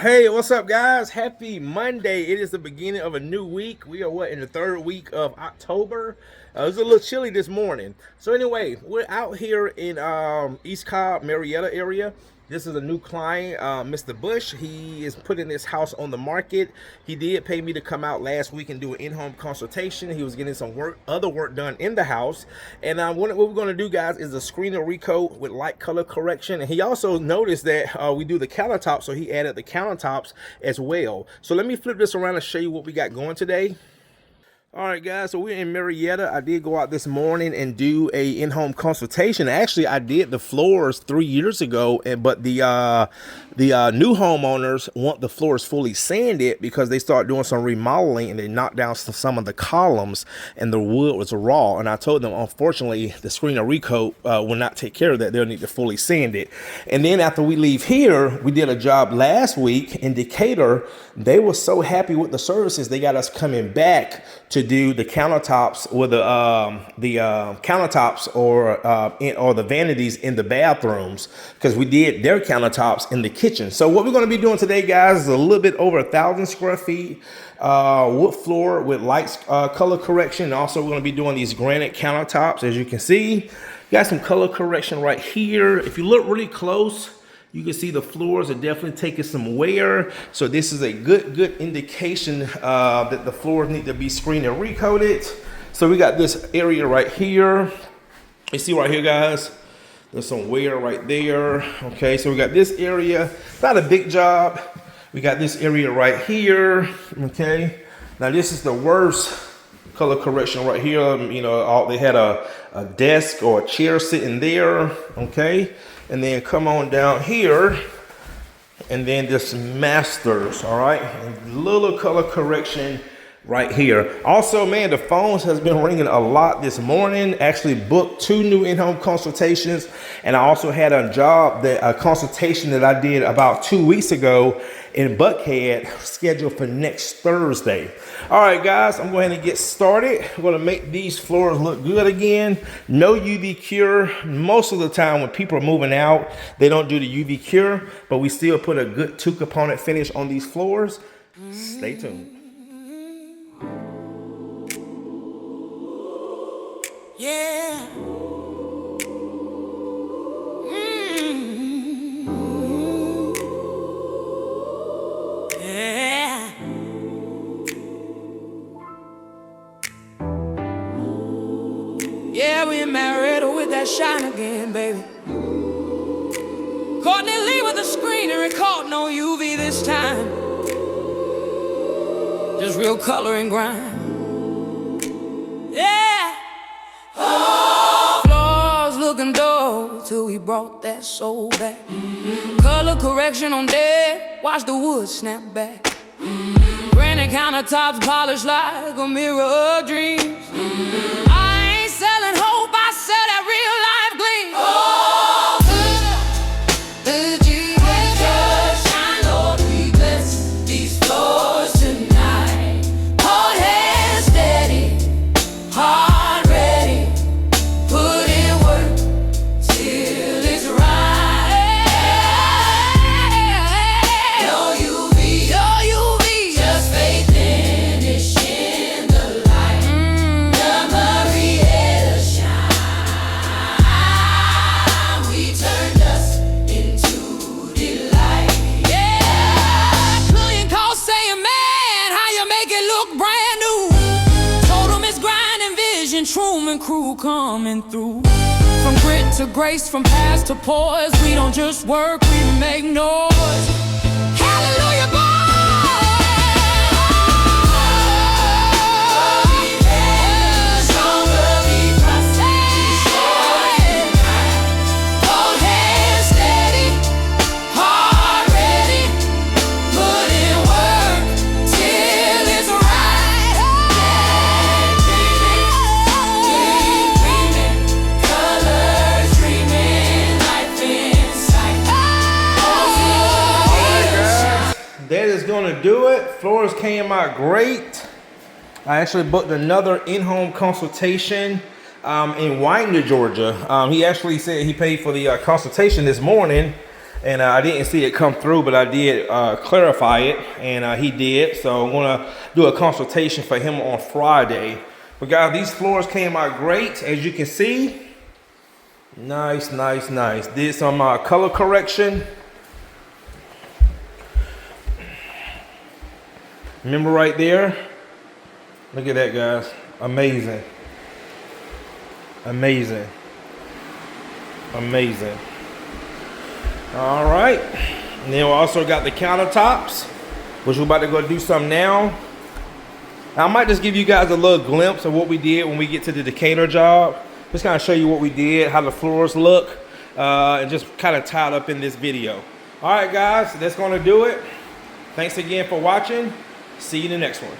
Hey, what's up, guys? Happy Monday. It is the beginning of a new week. We are in the third week of October. It was a little chilly this morning. So anyway, we're out here in East Cobb, Marietta area. This is a new client, Mr. Bush. He is putting this house on the market. He did pay me to come out last week and do an in-home consultation. He was getting some other work done in the house. And what we're going to do, guys, is a screen and recoat with light color correction. And he also noticed that we do the countertops, so he added the countertops as well. So let me flip this around and show you what we got going today. All right, guys, so we're in Marietta. I did go out this morning and do a in-home consultation. Actually, I did the floors 3 years ago, but the new homeowners want the floors fully sanded because they start doing some remodeling and they knocked down some of the columns and the wood was raw. And I told them, unfortunately, the screen and recoat will not take care of that. They'll need to fully sand it. And then after we leave here, we did a job last week in Decatur. They were so happy with the services, they got us coming back to do the countertops or the countertops or the vanities in the bathrooms, because we did their countertops in the kitchen. So what we're going to be doing today, guys, is a little bit over 1,000 square feet wood floor with light color correction. And also we're going to be doing these granite countertops. As you can see, got some color correction right here. If you look really close, you can see the floors are definitely taking some wear. So this is a good indication that the floors need to be screened and recoated. So we got this area right here. You see right here, guys, there's some wear right there. Okay, so we got this area, not a big job. We got this area right here. Okay, now this is the worst color correction right here. You know, they had a desk or a chair sitting there. Okay, and then come on down here, and then this masters. All right, and little color correction right here. Also, man, the phones has been ringing a lot this morning. Actually booked 2 new in-home consultations, and I also had a consultation that I did about 2 weeks ago in Buckhead scheduled for next Thursday. All right, guys, I'm going to get started. I'm going to make these floors look good again. No UV cure. Most of the time when people are moving out, they don't do the UV cure, but we still put a good 2-component finish on these floors. Stay tuned. Yeah. Yeah. Yeah, we in Marietta with that shine again, baby. Courtney Lee with the screen and Recoat, no UV this time. Just real color and grind. Yeah. Floors looking dull till we brought that soul back. Color correction on dead, watch the wood snap back. Granite countertops polished like a mirror of dreams. I ain't selling hope, I sell that real life gleam. The Jesus shine, Lord, we bless these floors tonight. Hold hands steady, heart ready, put in work till it's right. No UV, just faith finish in the light. The Marietta shine, we turned us into delight. Yeah, client call saying, man, how you make it look brand new? Told him it's grinding vision, Truman crew coming through. From grit to grace, from past to poise, we don't just work, we make noise. Hallelujah, boy! Stronger, we process. Hold hands steady, heart ready, put in work till it's right. Dreaming, colors dreaming, life in sight. That is going to do it. Floors came out great. I actually booked another in-home consultation in Winder, Georgia. He actually said he paid for the consultation this morning. And I didn't see it come through, but I did clarify it, and he did. So I'm gonna do a consultation for him on Friday. But guys, these floors came out great, as you can see. Nice, nice, nice. Did some color correction. Remember right there? Look at that, guys. Amazing. Amazing. Amazing. All right. And then we also got the countertops, which we're about to go do some now. I might just give you guys a little glimpse of what we did when we get to the Decatur job. Just kind of show you what we did, how the floors look, and just kind of tie it up in this video. All right, guys, that's going to do it. Thanks again for watching. See you in the next one.